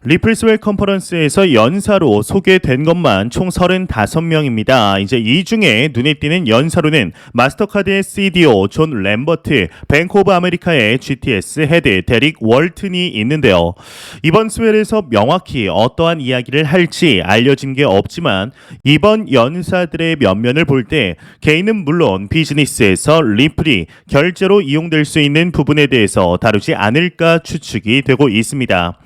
리플 스웰 컨퍼런스에서 연사로 소개된 것만 총 35명입니다. 이제 이 중에 눈에 띄는 연사로는 마스터카드의 CDO 존 램버트, 뱅크 오브 아메리카의 GTS 헤드 데릭 월튼이 있는데요. 이번 스웰에서 명확히 어떠한 이야기를 할지 알려진 게 없지만 이번 연사들의 면면을 볼 때 개인은 물론 비즈니스에서 리플이 결제로 이용될 수 있는 부분에 대해서 다루지 않을까 추측이 되고 있습니다.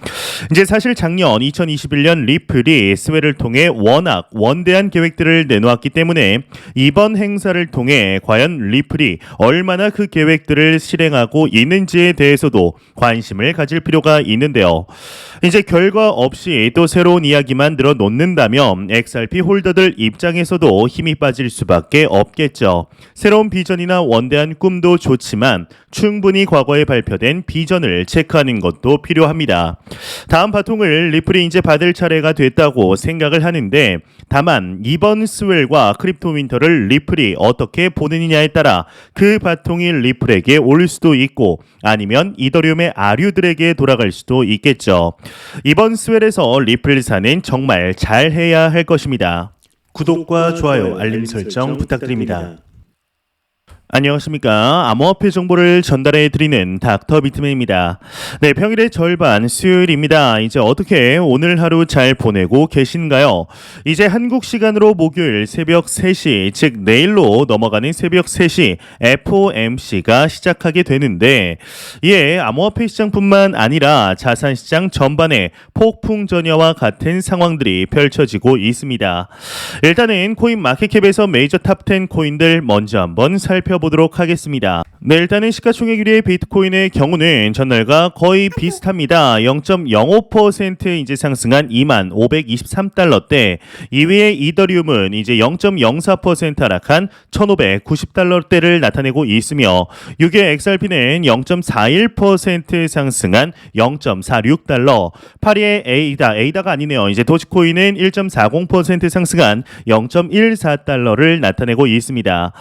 이제 사실 작년 2021년 리플이 스웰을 통해 워낙 원대한 계획들을 내놓았기 때문에 이번 행사를 통해 과연 리플이 얼마나 그 계획들을 실행하고 있는지에 대해서도 관심을 가질 필요가 있는데요. 이제 결과 없이 또 새로운 이야기만 늘어놓는다면 XRP 홀더들 입장에서도 힘이 빠질 수밖에 없겠죠. 새로운 비전이나 원대한 꿈도 좋지만 충분히 과거에 발표된 비전을 체크하는 것도 필요합니다. 다음 바통을 리플이 이제 받을 차례가 됐다고 생각을 하는데 다만 이번 스웰과 크립토 윈터를 리플이 어떻게 보느냐에 따라 그 바통이 리플에게 올 수도 있고 아니면 이더리움의 아류들에게 돌아갈 수도 있겠죠. 이번 스웰에서 리플사는 정말 잘해야 할 것입니다. 구독과 좋아요, 알림 설정 부탁드립니다. 안녕하십니까. 암호화폐 정보를 전달해 드리는 닥터 비트맨입니다. 네, 평일의 절반 수요일입니다. 이제 어떻게 오늘 하루 잘 보내고 계신가요? 이제 한국 시간으로 목요일 새벽 3시, 즉 내일로 넘어가는 새벽 3시 FOMC가 시작하게 되는데 이에 암호화폐 시장뿐만 아니라 자산 시장 전반에 폭풍 전야와 같은 상황들이 펼쳐지고 있습니다. 일단은 코인 마켓캡에서 메이저 탑10 코인들 먼저 한번 살펴보도록 하겠습니다. 네, 일단은 시가총액 1위의 비트코인의 경우는 전날과 거의 비슷합니다. 0.05% 이제 상승한 2523달러대. 2위의 이더리움은 이제 0.04% 하락한 1590달러대를 나타내고 있으며 6위의 XRP는 0.41% 상승한 0.46달러. 8위의 에이다가 아니네요. 이제 도지코인은 1.40% 상승한 0.14달러를 나타내고 있습니다.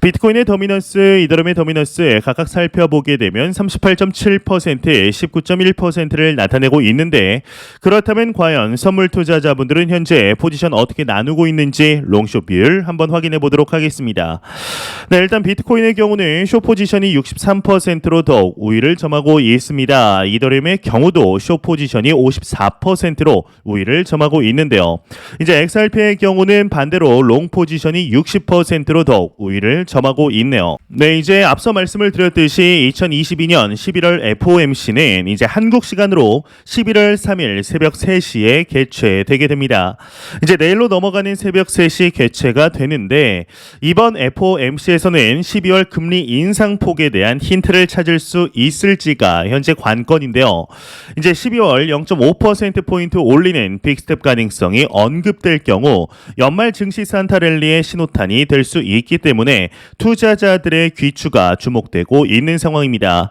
비트코인의 더미넌스, 이더리움의 더미넌스 각각 살펴보게 되면 38.7%, 19.1%를 나타내고 있는데 그렇다면 과연 선물 투자자분들은 현재 포지션 어떻게 나누고 있는지 롱숏 비율 한번 확인해 보도록 하겠습니다. 네, 일단 비트코인의 경우는 숏 포지션이 63%로 더욱 우위를 점하고 있습니다. 이더리움의 경우도 숏 포지션이 54%로 우위를 점하고 있는데요. 이제 XRP의 경우는 반대로 롱 포지션이 60%로 더욱 우위를 점하고 있네요. 네, 이제 앞서 말씀을 드렸듯이 2022년 11월 FOMC는 이제 한국 시간으로 11월 3일 새벽 3시에 개최되게 됩니다. 이제 내일로 넘어가는 새벽 3시 개최가 되는데 이번 FOMC에서는 12월 금리 인상폭에 대한 힌트를 찾을 수 있을지가 현재 관건인데요. 이제 12월 0.5%포인트 올리는 빅스텝 가능성이 언급될 경우 연말 증시 산타 랠리의 신호탄이 될 수 있기 때문에 투자자들의 귀추가 주목되고 있는 상황입니다.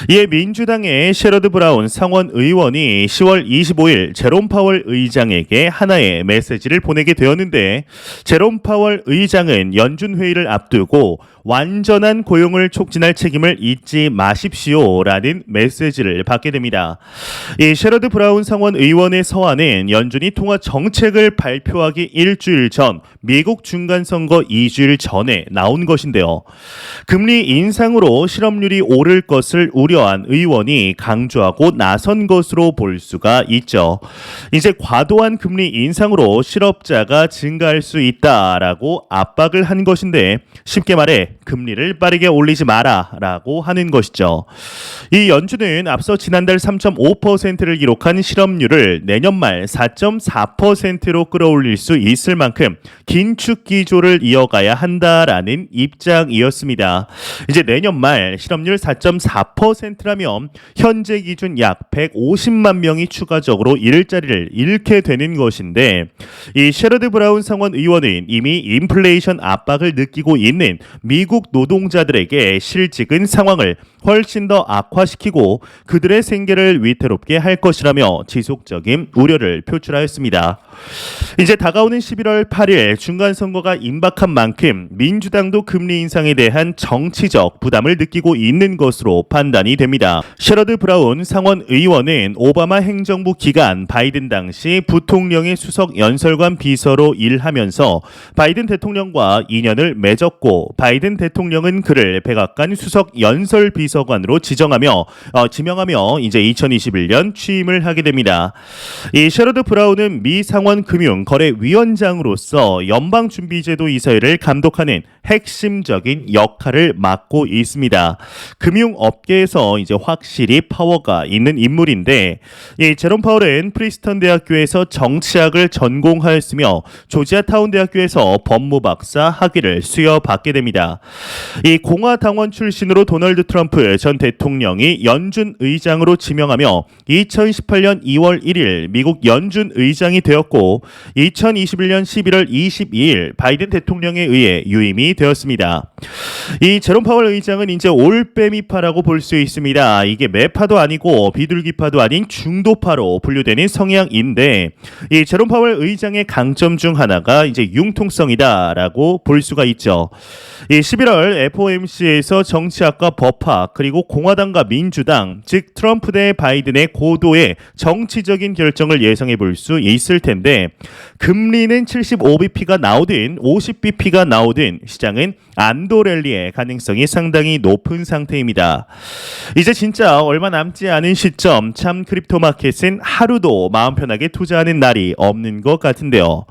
이에 민주당의 셰러드 브라운 상원 의원이 10월 25일 제롬 파월 의장에게 하나의 메시지를 보내게 되었는데 제롬 파월 의장은 연준 회의를 앞두고 완전한 고용을 촉진할 책임을 잊지 마십시오라는 메시지를 받게 됩니다. 이 셰러드 브라운 상원 의원의 서한은 연준이 통화 정책을 발표하기 일주일 전 미국 중간선거 2주일 전에 나온 것인데요. 금리 인상으로 실업률이 오를 것을 우려한 의원이 강조하고 나선 것으로 볼 수가 있죠. 이제 과도한 금리 인상으로 실업자가 증가할 수 있다라고 압박을 한 것인데 쉽게 말해 금리를 빠르게 올리지 마라라고 하는 것이죠. 이 연준은 앞서 지난달 3.5%를 기록한 실업률을 내년 말 4.4%로 끌어올릴 수 있을 만큼 긴축 기조를 이어가야 한다라는 입장이었습니다. 이제 내년 말 실업률 4.4%라면 현재 기준 약 150만 명이 추가적으로 일자리를 잃게 되는 것인데 이 셰러드 브라운 상원 의원은 이미 인플레이션 압박을 느끼고 있는 미국 노동자들에게 실직은 상황을 훨씬 더 악화시키고 그들의 생계를 위태롭게 할 것이라며 지속적인 우려를 표출하였습니다. 이제 다가오는 11월 8일 중간선거가 임박한 만큼 민주당도 금리 인상에 시장에 대한 정치적 부담을 느끼고 있는 것으로 판단이 됩니다. 셰러드 브라운 상원 의원은 오바마 행정부 기간 바이든 당시 부통령의 수석 연설관 비서로 일하면서 바이든 대통령과 인연을 맺었고 바이든 대통령은 그를 백악관 수석 연설 비서관으로 지명하며 이제 2021년 취임을 하게 됩니다. 이 셰러드 브라운은 미 상원 금융거래위원장으로서 연방준비제도 이사회를 감독하는 핵심적인 역할을 맡고 있습니다. 금융업계에서 이제 확실히 파워가 있는 인물인데 이 제롬 파월은 프리스턴 대학교에서 정치학을 전공하였으며 조지아타운 대학교에서 법무박사 학위를 수여받게 됩니다. 이 공화당원 출신으로 도널드 트럼프 전 대통령이 연준 의장으로 지명하며 2018년 2월 1일 미국 연준 의장이 되었고 2021년 11월 22일 바이든 대통령에 의해 유임이 되었습니다. 이 제롬 파월 의장은 이제 올빼미파라고 볼 수 있습니다. 이게 매파도 아니고 비둘기파도 아닌 중도파로 분류되는 성향인데 이 제롬 파월 의장의 강점 중 하나가 이제 융통성이다라고 볼 수가 있죠. 이 11월 FOMC에서 정치학과 법학 그리고 공화당과 민주당 즉 트럼프 대 바이든의 고도의 정치적인 결정을 예상해 볼 수 있을 텐데 금리는 75bp가 나오든 50bp가 나오든 시장은 안도 랠리의 가능성이 상당히 높은 상태입니다. 이제 진짜 얼마 남지 않은 시점 참 크립토 마켓은 하루도 마음 편하게 투자하는 날이 없는 것 같은데요.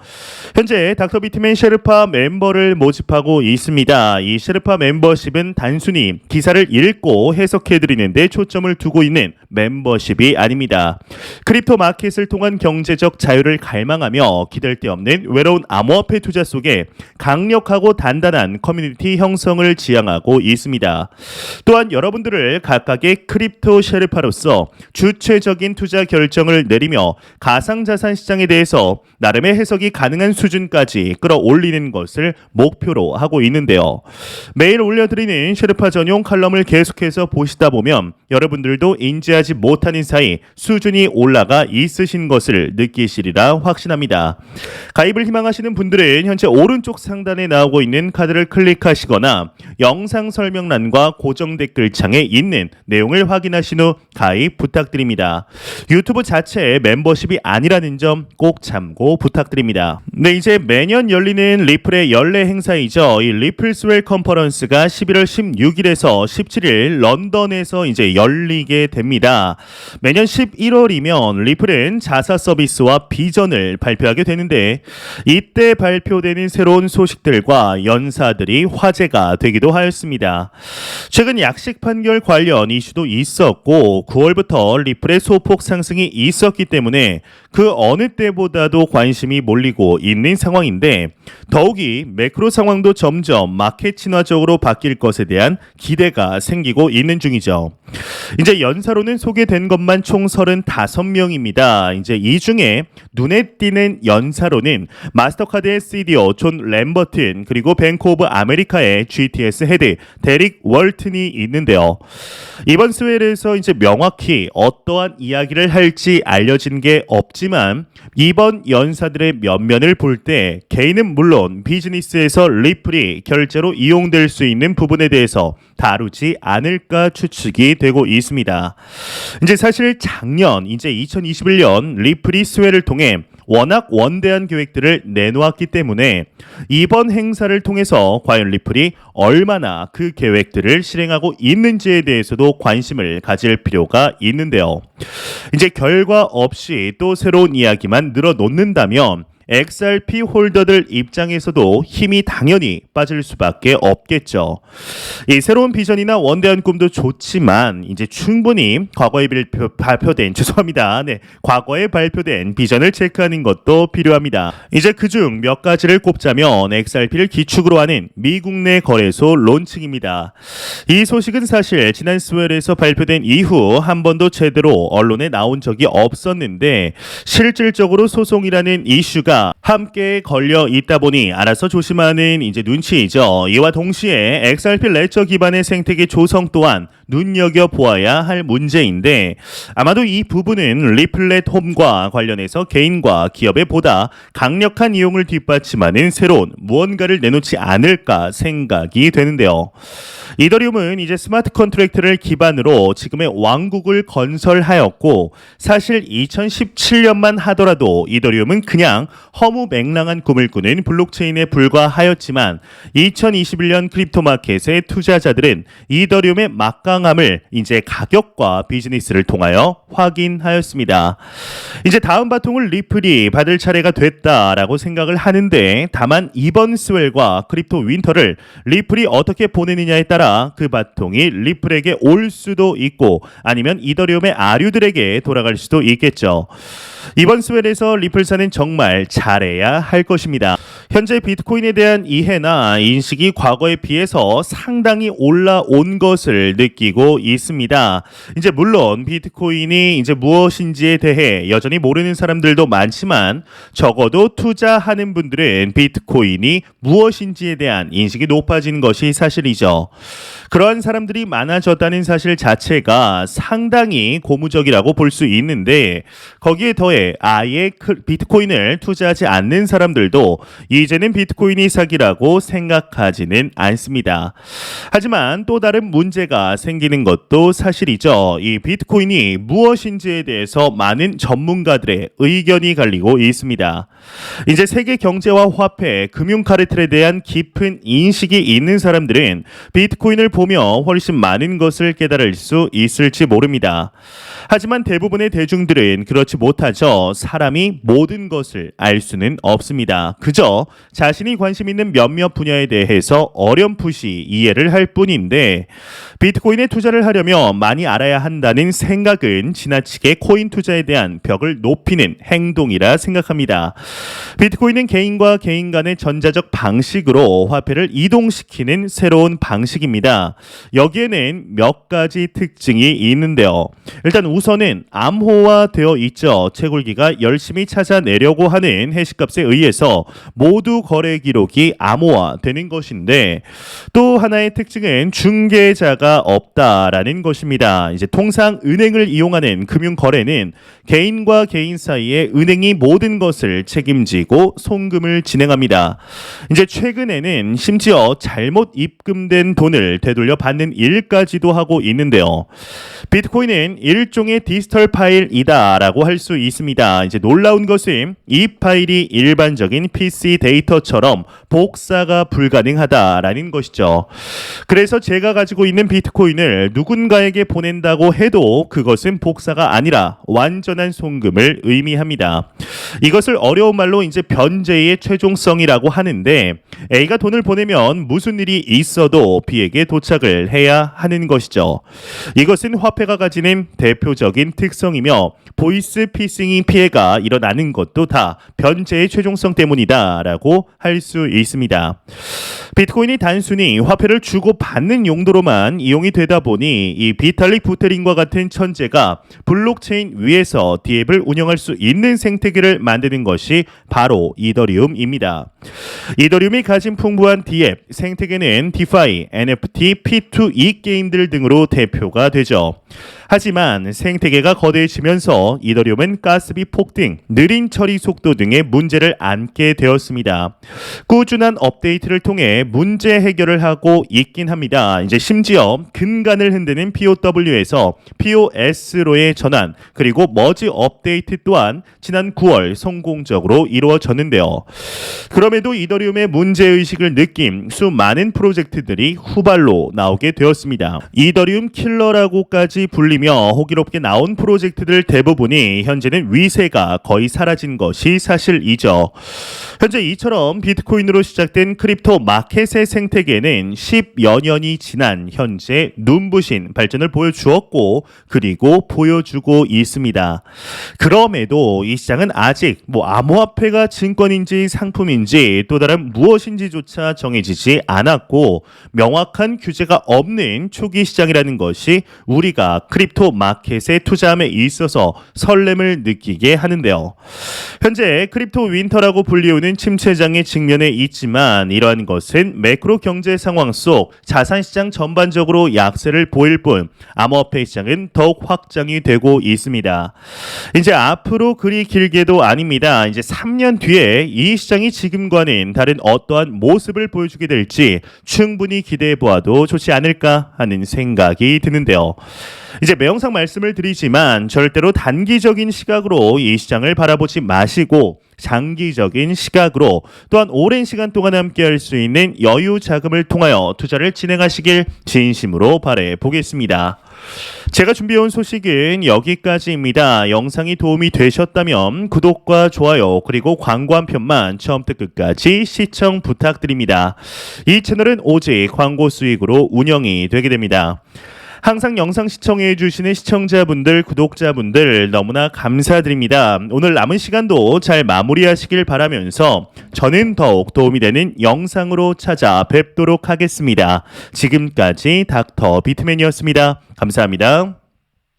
현재 닥터 비트맨 셰르파 멤버를 모집하고 있습니다. 이 셰르파 멤버십은 단순히 기사를 읽고 해석해드리는 데 초점을 두고 있는 멤버십이 아닙니다. 크립토 마켓을 통한 경제적 자유를 갈망하며 기댈 데 없는 외로운 암호화폐 투자 속에 강력하고 단단한 커뮤니티 형성을 지향하고 있습니다. 또한 여러분들을 각각의 크립토 셰르파로서 주체적인 투자 결정을 내리며 가상자산 시장에 대해서 나름의 해석이 가능한 수준까지 끌어올리는 것을 목표로 하고 있는데요. 매일 올려드리는 셰르파 전용 칼럼을 계속해서 보시다 보면 여러분들도 인지하지 못하는 사이 수준이 올라가 있으신 것을 느끼시리라 확신합니다. 가입을 희망하시는 분들은 현재 오른쪽 상단에 나오고 있는 카드를 클릭하시거나 영상 설명란과 고정 댓글창에 있는 내용을 확인하신 후 가입 부탁드립니다. 유튜브 자체의 멤버십이 아니라는 점 꼭 참고 부탁드립니다. 네, 이제 매년 열리는 리플의 연례 행사이죠. 이 리플스웰 컨퍼런스가 11월 16일에서 17일 런던에서 이제 열리게 됩니다. 매년 11월이면 리플은 자사 서비스와 비전을 발표하게 되는데 이때 발표되는 새로운 소식들과 연사들이 화제가 되기도 하였습니다. 최근 약식 판결 관련 이슈도 있었고 9월부터 리플의 소폭 상승이 있었기 때문에 그 어느 때보다도 관심이 몰리고 있는 상황인데 더욱이 매크로 상황도 점점 마켓 친화적으로 바뀔 것에 대한 기대가 생기고 있는 중이죠. 이제 연사로는 소개된 것만 총 35명입니다. 이제 이 중에 눈에 띄는 연사로는 마스터카드의 CDO 존 램버튼 그리고 뱅크 오브 아메리카의 GTS 헤드 데릭 월튼이 있는데요. 이번 스웰에서 이제 명확히 어떠한 이야기를 할지 알려진 게 없지만 이번 연사들의 면면을 볼 때 개인은 물론 비즈니스에서 리플이 결제로 이용될 수 있는 부분에 대해서 다루지 않을까 추측이 되고 있습니다. 이제 사실 작년 이제 2021년 리플이 스웰을 통해 워낙 원대한 계획들을 내놓았기 때문에 이번 행사를 통해서 과연 리플이 얼마나 그 계획들을 실행하고 있는지에 대해서도 관심을 가질 필요가 있는데요. 이제 결과 없이 또 새로운 이야기만 늘어놓는다면 XRP 홀더들 입장에서도 힘이 당연히 빠질 수밖에 없겠죠. 이 새로운 비전이나 원대한 꿈도 좋지만 이제 충분히 과거에 발표된 비전을 체크하는 것도 필요합니다. 이제 그중 몇 가지를 꼽자면 XRP를 기축으로 하는 미국 내 거래소 론칭입니다. 이 소식은 사실 지난 스웰에서 발표된 이후 한 번도 제대로 언론에 나온 적이 없었는데 실질적으로 소송이라는 이슈가 함께 걸려 있다 보니 알아서 조심하는 이제 눈치이죠. 이와 동시에 XRP 레저 기반의 생태계 조성 또한 눈여겨보아야 할 문제인데 아마도 이 부분은 리플렛 홈과 관련해서 개인과 기업에 보다 강력한 이용을 뒷받침하는 새로운 무언가를 내놓지 않을까 생각이 되는데요. 이더리움은 이제 스마트 컨트랙트를 기반으로 지금의 왕국을 건설하였고 사실 2017년만 하더라도 이더리움은 그냥 허무맹랑한 꿈을 꾸는 블록체인에 불과하였지만 2021년 크립토 마켓의 투자자들은 이더리움의 막강함을 이제 가격과 비즈니스를 통하여 확인하였습니다. 이제 다음 바통을 리플이 받을 차례가 됐다라고 생각을 하는데 다만 이번 스웰과 크립토 윈터를 리플이 어떻게 보내느냐에 따라 그 바통이 리플에게 올 수도 있고 아니면 이더리움의 아류들에게 돌아갈 수도 있겠죠. 이번 스웰에서 리플사는 정말 잘해야 할 것입니다. 현재 비트코인에 대한 이해나 인식이 과거에 비해서 상당히 올라온 것을 느끼고 있습니다. 이제 물론 비트코인이 이제 무엇인지에 대해 여전히 모르는 사람들도 많지만 적어도 투자하는 분들은 비트코인이 무엇인지에 대한 인식이 높아진 것이 사실이죠. 그러한 사람들이 많아졌다는 사실 자체가 상당히 고무적이라고 볼 수 있는데 거기에 더해 아예 비트코인을 투자하지 않는 사람들도 이제는 비트코인이 사기라고 생각하지는 않습니다. 하지만 또 다른 문제가 생기는 것도 사실이죠. 이 비트코인이 무엇인지에 대해서 많은 전문가들의 의견이 갈리고 있습니다. 이제 세계 경제와 화폐, 금융 카르텔에 대한 깊은 인식이 있는 사람들은 비트코인을 보며 훨씬 많은 것을 깨달을 수 있을지 모릅니다. 하지만 대부분의 대중들은 그렇지 못하죠. 사람이 모든 것을 알 수는 없습니다. 그저 자신이 관심 있는 몇몇 분야에 대해서 어렴풋이 이해를 할 뿐인데 비트코인에 투자를 하려면 많이 알아야 한다는 생각은 지나치게 코인 투자에 대한 벽을 높이는 행동이라 생각합니다. 비트코인은 개인과 개인 간의 전자적 방식으로 화폐를 이동시키는 새로운 방식입니다. 여기에는 몇 가지 특징이 있는데요. 일단 우선은 암호화되어 있죠. 채굴기가 열심히 찾아내려고 하는 해시값에 의해서 모두 거래 기록이 암호화되는 것인데 또 하나의 특징은 중개자가 없다라는 것입니다. 이제 통상 은행을 이용하는 금융 거래는 개인과 개인 사이에 은행이 모든 것을 책임지고 송금을 진행합니다. 이제 최근에는 심지어 잘못 입금된 돈을 되돌려 받는 일까지도 하고 있는데요. 비트코인은 일종의 디지털 파일이다라고 할 수 있습니다. 이제 놀라운 것은 이 파일이 일반적인 PC 데이터처럼 복사가 불가능하다라는 것이죠. 그래서 제가 가지고 있는 비트코인을 누군가에게 보낸다고 해도 그것은 복사가 아니라 완전한 송금을 의미합니다. 이것을 어려운 말로 이제 변제의 최종성이라고 하는데 A가 돈을 보내면 무슨 일이 있어도 B에게 도착을 해야 하는 것이죠. 이것은 화폐가 가지는 대표적인 특성이며 보이스 피싱 피해가 일어나는 것도 다 변제의 최종성 때문이다라고 할 수 있습니다. 비트코인이 단순히 화폐를 주고받는 용도로만 이용이 되다 보니 이 비탈릭 부테린과 같은 천재가 블록체인 위에서 디앱을 운영할 수 있는 생태계를 만드는 것이 바로 이더리움입니다. 이더리움이 가진 풍부한 디앱 생태계는 디파이, NFT, P2E 게임들 등으로 대표가 되죠. 하지만 생태계가 거대해지면서 이더리움은 가스비 폭등, 느린 처리 속도 등의 문제를 안게 되었습니다. 꾸준한 업데이트를 통해 문제 해결을 하고 있긴 합니다. 이제 심지어 근간을 흔드는 POW에서 POS로의 전환 그리고 머지 업데이트 또한 지난 9월 성공적으로 이루어졌는데요. 그럼에도 이더리움의 문제의식을 느낀 수많은 프로젝트들이 후발로 나오게 되었습니다. 이더리움 킬러라고까지 불리며 호기롭게 나온 프로젝트들 대부분이 현재는 위세가 거의 사라진 것이 사실이죠. 현재 이처럼 비트코인으로 시작된 크립토 마켓의 생태계는 10여 년이 지난 현재 눈부신 발전을 보여주었고 그리고 보여주고 있습니다. 그럼에도 이 시장은 아직 암호화폐가 증권인지 상품인지 또 다른 무엇인지조차 정해지지 않았고 명확한 규제가 없는 초기 시장이라는 것이 우리가 크립토 크립토 마켓에 투자함에 있어서 설렘을 느끼게 하는데요. 현재 크립토 윈터라고 불리우는 침체장의 직면에 있지만 이러한 것은 매크로 경제 상황 속 자산시장 전반적으로 약세를 보일 뿐 암호화폐 시장은 더욱 확장이 되고 있습니다. 이제 앞으로 그리 길게도 아닙니다. 이제 3년 뒤에 이 시장이 지금과는 다른 어떠한 모습을 보여주게 될지 충분히 기대해 보아도 좋지 않을까 하는 생각이 드는데요. 이제 매형상 말씀을 드리지만 절대로 단기적인 시각으로 이 시장을 바라보지 마시고 장기적인 시각으로 또한 오랜 시간 동안 함께할 수 있는 여유 자금을 통하여 투자를 진행하시길 진심으로 바라보겠습니다. 제가 준비해온 소식은 여기까지입니다. 영상이 도움이 되셨다면 구독과 좋아요 그리고 광고 한 편만 처음부터 끝까지 시청 부탁드립니다. 이 채널은 오직 광고 수익으로 운영이 되게 됩니다. 항상 영상 시청해 주시는 시청자분들, 구독자분들 너무나 감사드립니다. 오늘 남은 시간도 잘 마무리하시길 바라면서 저는 더욱 도움이 되는 영상으로 찾아뵙도록 하겠습니다. 지금까지 닥터 비트맨이었습니다. 감사합니다.